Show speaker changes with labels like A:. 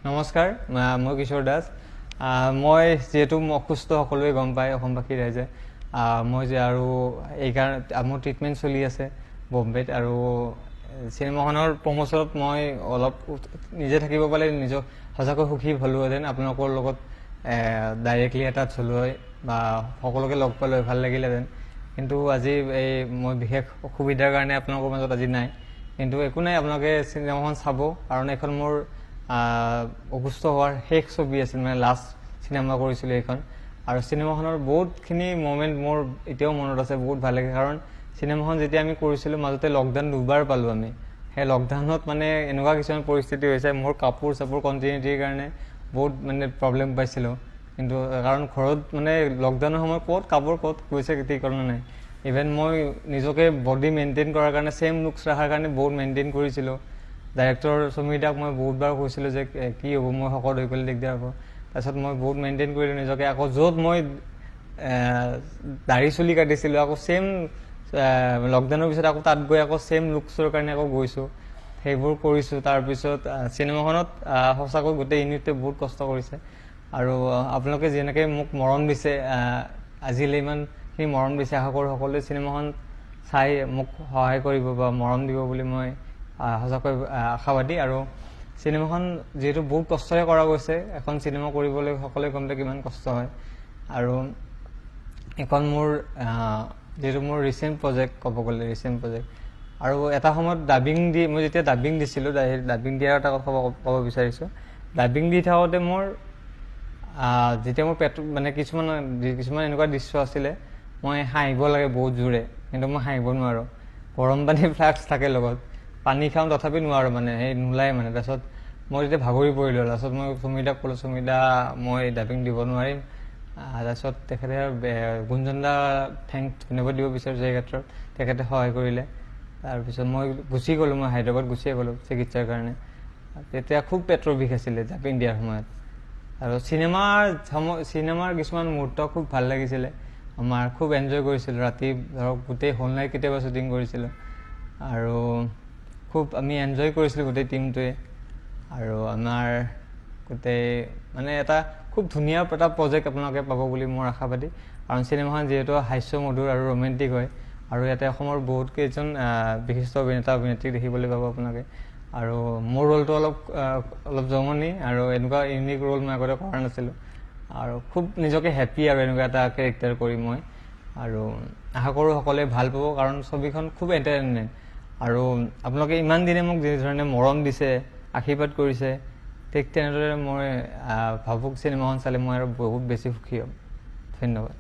A: নমস্কাৰ, মই কিশোৰ দাস। মই যেহেতু অসুস্থ সকলোৱে গম পায় অসমবাসী ৰাইজে, মই যে আৰু এইকাৰণে মোৰ ট্ৰিটমেণ্ট চলি আছে বম্বেত, আৰু চিনেমাখনৰ প্ৰমোচনত মই অলপ নিজে থাকিব পালে নিজক সঁচাকৈ সুখী হ'লোহেঁতেন। আপোনালোকৰ লগত ডাইৰেক্টলি এটাচ হ'লো হয় বা সকলোকে লগ পালোঁ ভাল লাগিলেহেঁতেন, কিন্তু আজি মই বিশেষ অসুবিধাৰ কাৰণে আপোনালোকৰ মাজত আজি নাই। কিন্তু একো নাই, আপোনালোকে চিনেমাখন চাব, কাৰণ এইখন মোৰ অসুস্থ হোৱাৰ শেষ ছবি আছিল, মানে লাষ্ট চিনেমা কৰিছিলোঁ এইখন। আৰু চিনেমাখনৰ বহুতখিনি মমেণ্ট মোৰ এতিয়াও মনত আছে, বহুত ভাল লাগে। কাৰণ চিনেমাখন যেতিয়া আমি কৰিছিলোঁ মাজতে লকডাউন 2বাৰ পালোঁ আমি। সেই লকডাউনত মানে এনেকুৱা কিছুমান পৰিস্থিতি হৈছে, মোৰ কাপোৰ চাপোৰ কণ্টিনিউটিৰ কাৰণে বহুত মানে প্ৰব্লেম পাইছিলোঁ। কিন্তু কাৰণ ঘৰত মানে লকডাউনৰ সময়ত কাপোৰ ক'ত গৈছে ঠিকনা নাই। ইভেন মই নিজকে বডি মেইনটেইন কৰাৰ কাৰণে ছেইম লুকছ ৰখাৰ কাৰণে বহুত মেইনটেইন কৰিছিলোঁ। ডাইৰেক্টৰ সমীৰদাক মই বহুতবাৰ কৈছিলোঁ যে কি হ'ব, মই শকত হৈ গ'লে দিগদাৰ হ'ব। তাৰপিছত মই বহুত মেইনটেইন কৰিলোঁ নিজকে। আকৌ য'ত মই দাঢ়ি চুলি কাটিছিলোঁ, আকৌ ছেইম লকডাউনৰ পিছত আকৌ তাত গৈ আকৌ ছেইম লুকছৰ কাৰণে আকৌ গৈছোঁ, সেইবোৰ কৰিছোঁ। তাৰপিছত চিনেমাখনত সঁচাকৈ গোটেই ইউনিটটোৱে বহুত কষ্ট কৰিছে। আৰু আপোনালোকে যেনেকৈ মোক মৰম দিছে, আজিলৈ ইমানখিনি মৰম দিছে, আশা কৰোঁ সকলোৱে চিনেমাখন চাই মোক সহায় কৰিব বা মৰম দিব বুলি মই সঁচাকৈ আশাবাদী। আৰু চিনেমাখন যিহেতু বহুত কষ্টৰে কৰা গৈছে, এখন চিনেমা কৰিবলৈ সকলোৱে গম পায় কিমান কষ্ট হয়। আৰু এখন মোৰ যিহেতু মোৰ ৰিচেণ্ট প্ৰজেক্ট, ক'ব গ'লে ৰিচেণ্ট প্ৰজেক্ট। আৰু এটা সময়ত মই যেতিয়া ডাবিং দিছিলোঁ, ডাবিং দিয়াৰ এটা কথা ক'ব বিচাৰিছোঁ। ডাবিং দি থাকোঁতে মোৰ যেতিয়া মোৰ মানে কিছুমান এনেকুৱা দৃশ্য আছিলে, মই হাঁহিব লাগে বহুত জোৰে, কিন্তু মই হাঁহিব নোৱাৰোঁ। গৰম পানী ফ্লাক্স থাকে লগত, পানী খাওঁ তথাপি নোৱাৰোঁ, মানে সেই নোলায় মানে। তাৰপিছত মই যেতিয়া ভাগৰি পৰিলোঁ, তাৰপিছত মই সুমিদাক ক'লোঁ, সুমিদা মই ডাবিং দিব নোৱাৰিম। তাৰপিছত তেখেতে গুঞ্জন দা ধন্যবাদ দিব বিচাৰিছোঁ এই ক্ষেত্ৰত, তেখেতে সহায় কৰিলে। তাৰপিছত মই গুচি গ'লোঁ, মই হায়দৰাবাদ গুচিয়ে গ'লোঁ চিকিৎসাৰ কাৰণে। তেতিয়া খুব পেটৰ বিষ আছিলে ডাবিং দিয়াৰ সময়ত। আৰু চিনেমাৰ কিছুমান মুহূৰ্ত খুব ভাল লাগিছিলে, আমাৰ খুব এনজয় কৰিছিলোঁ। ৰাতি ধৰক গোটেই হোল নাইট কেতিয়াবা শ্বুটিং কৰিছিলোঁ, আৰু খুব আমি এনজয় কৰিছিলোঁ গোটেই টিমটোৱে। আৰু আমাৰ গোটেই মানে এটা খুব ধুনীয়া এটা প্ৰজেক্ট আপোনালোকে পাব বুলি মোৰ আশাবাদী। কাৰণ চিনেমাখন যিহেতু হাস্যমধুৰ আৰু ৰোমেণ্টিক হয়, আৰু ইয়াতে অসমৰ বহুত কেইজন বিশিষ্ট অভিনেতা অভিনেত্ৰী দেখিবলৈ পাব আপোনালোকে। আৰু মোৰ ৰোলটো অলপ জমনি, আৰু এনেকুৱা ইউনিক ৰোল মই আগতে কৰা নাছিলোঁ, আৰু খুব নিজকে হেপ্পী আৰু এনেকুৱা এটা কেৰেক্টাৰ কৰি মই। আৰু আশা কৰোঁ সকলোৱে ভাল পাব, কাৰণ ছবিখন খুব এণ্টাৰটেইনমেণ্ট। আৰু আপোনালোকে ইমান দিনে মোক যিধৰণে মৰম দিছে, আশীৰ্বাদ কৰিছে, ঠিক তেনেদৰে মই ভাবুক চিনেমাখন চালে মই আৰু বহুত বেছি সুখী হ'ম। ধন্যবাদ।